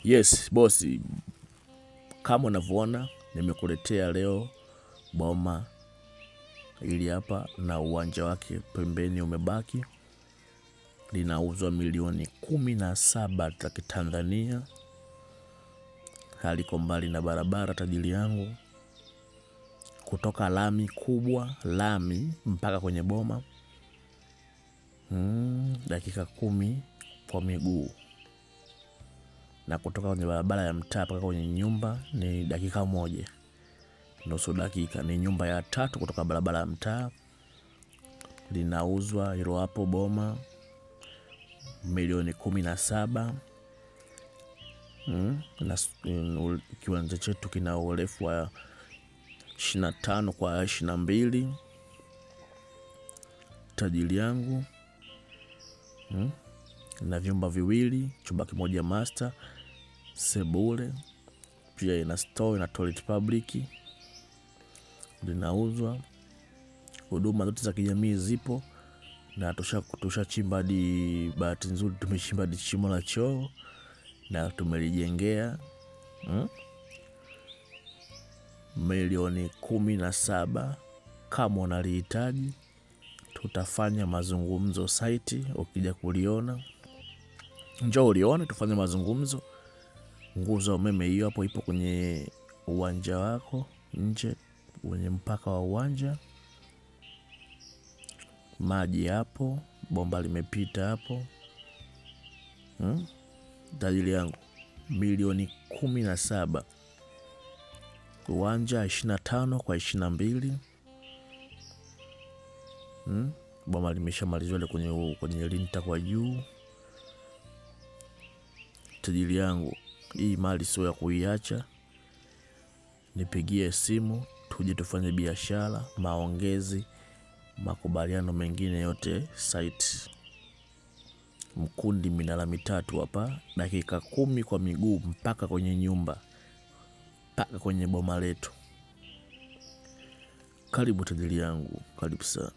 Yes, bosi, kama unavyoona nimekuletea leo boma ili hapa na uwanja wake pembeni umebaki. Linauzwa milioni 17 za Kitanzania. Haliko mbali na barabara tajiri yangu. Kutoka lami kubwa, lami mpaka kwenye boma. Dakika 10 kwa miguu. Na kutoka kwenye barabara ya mtaa mpaka kwenye nyumba ni dakika 1. Nusu dakika. Ni nyumba ya 3 kutoka barabara ya mtaa. Linauzwa hilo hapo boma milioni 17. Na kiwanja chetu kina urefu wa 25 kwa 22. Tajiri yangu. Na vyumba viwili, chumba kimoja master, sebule, pia ina store na toilet public. Linauzwa. Huduma zote za kijamii zipo. Na tushachimba hadi, bahati nzuri tumechimba hadi shimo la choo na tumelijengea. Milioni 17. Kama unalihitaji tutafanya mazungumzo site. Ukija kuliona njoo ulione, tufanye mazungumzo. Nguzo ya umeme hiyo hapo ipo kwenye uwanja wako nje, kwenye mpaka wa uwanja. Maji hapo, bomba limepita hapo. Tajiri yangu, milioni 17. Uwanja 25 kwa 22. Bomba limeshamalizwa kwenye linta kwa juu. Tajiri yangu, hii mali sio ya kuiacha. Nipigie simu tuje tufanye biashara, maongezi, makubaliano mengine yote site. Mkundi minara mitatu hapa, dakika 10 kwa miguu mpaka kwenye nyumba, mpaka kwenye boma letu. Karibu tajiri yangu, karibu sana.